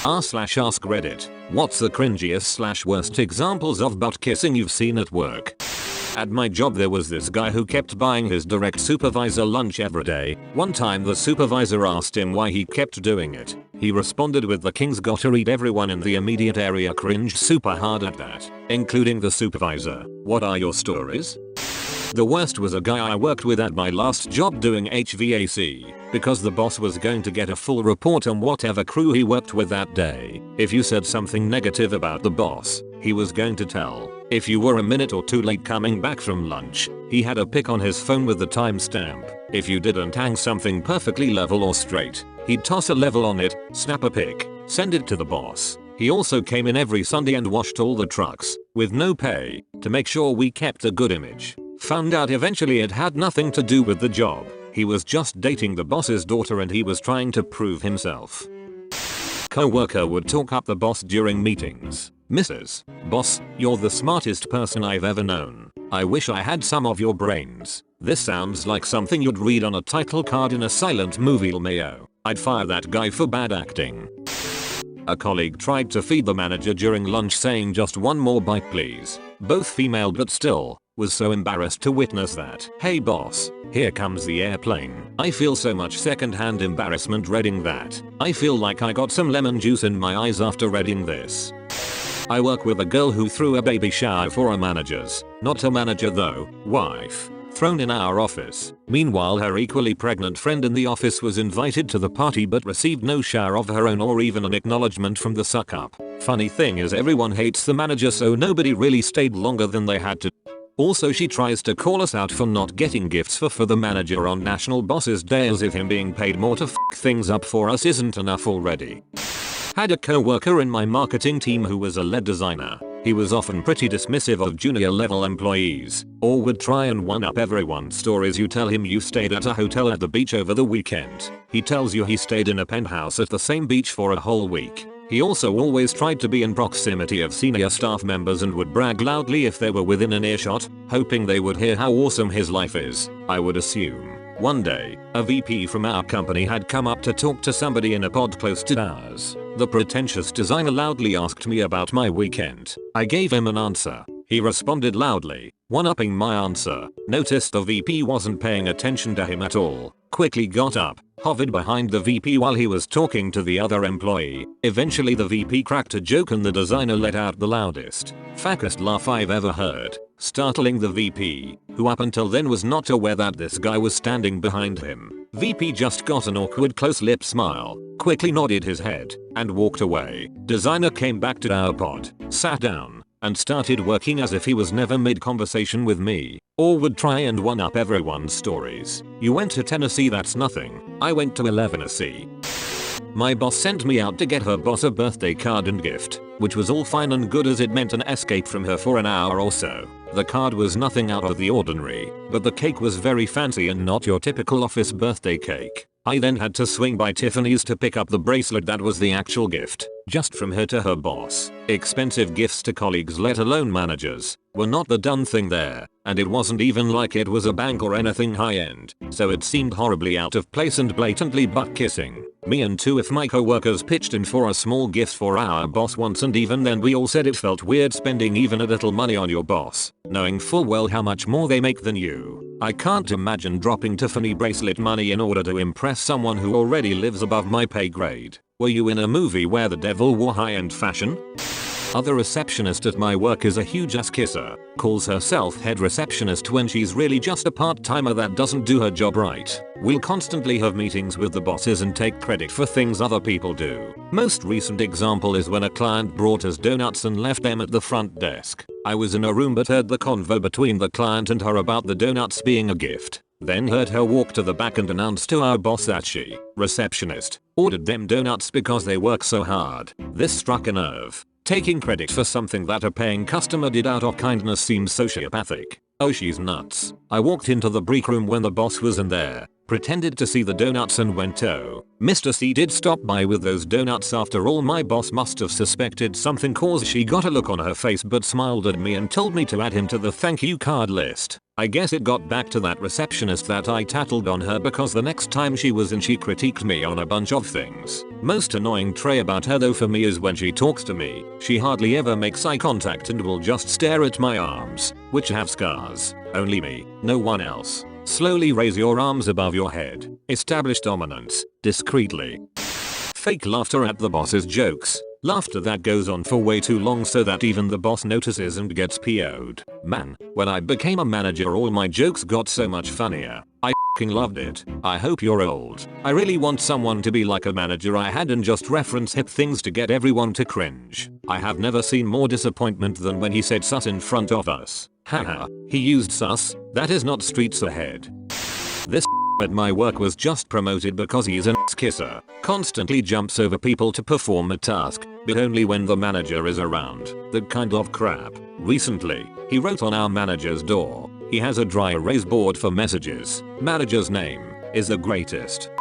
r/AskReddit. What's the cringiest / worst examples of butt kissing you've seen at work? At my job there was this guy who kept buying his direct supervisor lunch every day. One time the supervisor asked him why he kept doing it. He responded with, "The king's gotta eat." Everyone in the immediate area cringed super hard at that, including the supervisor. What are your stories? The worst was a guy I worked with at my last job doing HVAC, because the boss was going to get a full report on whatever crew he worked with that day. If you said something negative about the boss, he was going to tell. If you were a minute or two late coming back from lunch, he had a pic on his phone with the timestamp. If you didn't hang something perfectly level or straight, he'd toss a level on it, snap a pic, send it to the boss. He also came in every Sunday and washed all the trucks, with no pay, to make sure we kept a good image. Found out eventually it had nothing to do with the job. He was just dating the boss's daughter and he was trying to prove himself. Coworker would talk up the boss during meetings. "Mrs. Boss, you're the smartest person I've ever known. I wish I had some of your brains. This sounds like something you'd read on a title card in a silent movie. LMAO. I'd fire that guy for bad acting." A colleague tried to feed the manager during lunch saying, "Just one more bite please." Both female but still, was so embarrassed to witness that. "Hey boss, here comes the airplane." I feel so much secondhand embarrassment reading that. I feel like I got some lemon juice in my eyes after reading this. I work with a girl who threw a baby shower for her managers, not her manager though, wife, thrown in our office. Meanwhile her equally pregnant friend in the office was invited to the party but received no shower of her own or even an acknowledgement from the suck up. Funny thing is everyone hates the manager so nobody really stayed longer than they had to. Also she tries to call us out for not getting gifts for the manager on National Bosses Day as if him being paid more to f things up for us isn't enough already. Had a co-worker in my marketing team who was a lead designer. He was often pretty dismissive of junior level employees, or would try and one-up everyone's stories. You tell him you stayed at a hotel at the beach over the weekend. He tells you he stayed in a penthouse at the same beach for a whole week. He also always tried to be in proximity of senior staff members and would brag loudly if they were within an earshot, hoping they would hear how awesome his life is, I would assume. One day, a VP from our company had come up to talk to somebody in a pod close to ours. The pretentious designer loudly asked me about my weekend. I gave him an answer. He responded loudly, one-upping my answer. Noticed the VP wasn't paying attention to him at all. Quickly got up, hovered behind the VP while he was talking to the other employee. Eventually the VP cracked a joke and the designer let out the loudest, fakest laugh I've ever heard, startling the VP, who up until then was not aware that this guy was standing behind him. VP just got an awkward close-lipped smile, quickly nodded his head, and walked away. Designer came back to our pod, sat down, and started working as if he was never mid-conversation with me, or would try and one-up everyone's stories. "You went to Tennessee, that's nothing. I went to 11C. My boss sent me out to get her boss a birthday card and gift, which was all fine and good as it meant an escape from her for an hour or so. The card was nothing out of the ordinary, but the cake was very fancy and not your typical office birthday cake. I then had to swing by Tiffany's to pick up the bracelet that was the actual gift, just from her to her boss. Expensive gifts to colleagues, let alone managers, were not the done thing there, and it wasn't even like it was a bank or anything high-end, so it seemed horribly out of place and blatantly butt-kissing. Me and two of my co-workers pitched in for a small gift for our boss once, and even then we all said it felt weird spending even a little money on your boss, knowing full well how much more they make than you. I can't imagine dropping Tiffany bracelet money in order to impress someone who already lives above my pay grade. Were you in a movie where the devil wore high-end fashion? Other receptionist at my work is a huge ass kisser, calls herself head receptionist when she's really just a part-timer that doesn't do her job right. We'll constantly have meetings with the bosses and take credit for things other people do. Most recent example is when a client brought us donuts and left them at the front desk. I was in a room but heard the convo between the client and her about the donuts being a gift. Then heard her walk to the back and announce to our boss that she, receptionist, ordered them donuts because they work so hard. This struck a nerve. Taking credit for something that a paying customer did out of kindness seems sociopathic. Oh, she's nuts. I walked into the break room when the boss was in there, Pretended to see the donuts and went, "Oh, Mr. C did stop by with those donuts after all." My boss must have suspected something cause she got a look on her face but smiled at me and told me to add him to the thank you card list. I guess it got back to that receptionist that I tattled on her because the next time she was in she critiqued me on a bunch of things. Most annoying trait about her though for me is when she talks to me, she hardly ever makes eye contact and will just stare at my arms, which have scars. Only me, no one else. Slowly raise your arms above your head. Establish dominance, discreetly. Fake laughter at the boss's jokes. Laughter that goes on for way too long so that even the boss notices and gets PO'd. Man, when I became a manager all my jokes got so much funnier. I f***ing loved it. I hope you're old. I really want someone to be like a manager I had and just reference hip things to get everyone to cringe. I have never seen more disappointment than when he said sus in front of us. Haha, he used sus, that is not streets ahead. This at my work was just promoted because he's an ass kisser. Constantly jumps over people to perform a task, but only when the manager is around. That kind of crap. Recently, he wrote on our manager's door. He has a dry erase board for messages. Manager's name is the greatest.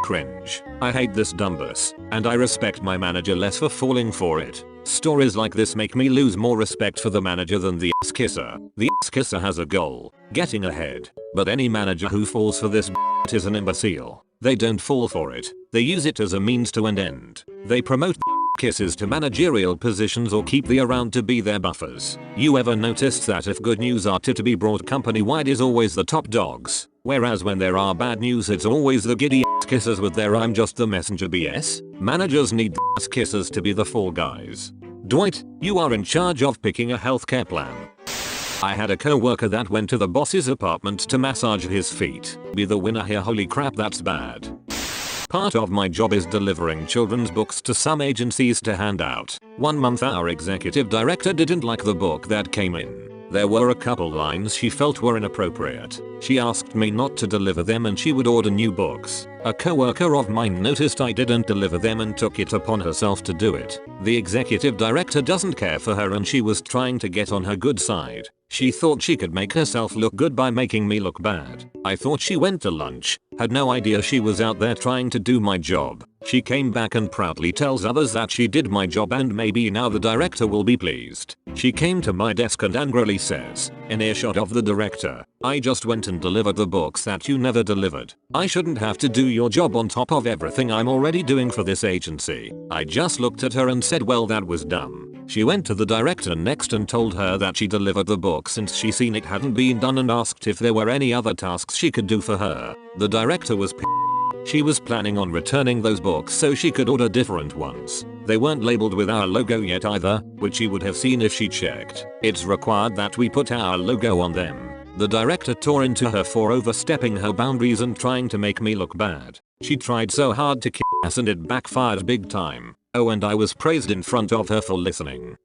Cringe. I hate this dumbus, and I respect my manager less for falling for it. Stories like this make me lose more respect for the manager than the ass kisser. The ass kisser has a goal, getting ahead. But any manager who falls for this is an imbecile. They don't fall for it. They use it as a means to an end. They promote kisses to managerial positions or keep the around to be their buffers. You ever noticed that if good news are to be brought company-wide is always the top dogs, whereas when there are bad news it's always the giddy ass kissers with their I'm just the messenger BS? Managers need ass kissers to be the fall guys. Dwight, you are in charge of picking a healthcare plan. I had a co-worker that went to the boss's apartment to massage his feet. Be the winner here, holy crap that's bad. Part of my job is delivering children's books to some agencies to hand out. One month our executive director didn't like the book that came in. There were a couple lines she felt were inappropriate. She asked me not to deliver them and she would order new books. A coworker of mine noticed I didn't deliver them and took it upon herself to do it. The executive director doesn't care for her and she was trying to get on her good side. She thought she could make herself look good by making me look bad. I thought she went to lunch, had no idea she was out there trying to do my job. She came back and proudly tells others that she did my job and maybe now the director will be pleased. She came to my desk and angrily says, in earshot of the director, "I just went and delivered the books that you never delivered. I shouldn't have to do your job on top of everything I'm already doing for this agency." I just looked at her and said, well, that was dumb. She went to the director next and told her that she delivered the book since she seen it hadn't been done and asked if there were any other tasks she could do for her. The director was pissed. She was planning on returning those books so she could order different ones. They weren't labeled with our logo yet either, which she would have seen if she checked. It's required that we put our logo on them. The director tore into her for overstepping her boundaries and trying to make me look bad. She tried so hard to kick ass and it backfired big time. Oh, and I was praised in front of her for listening.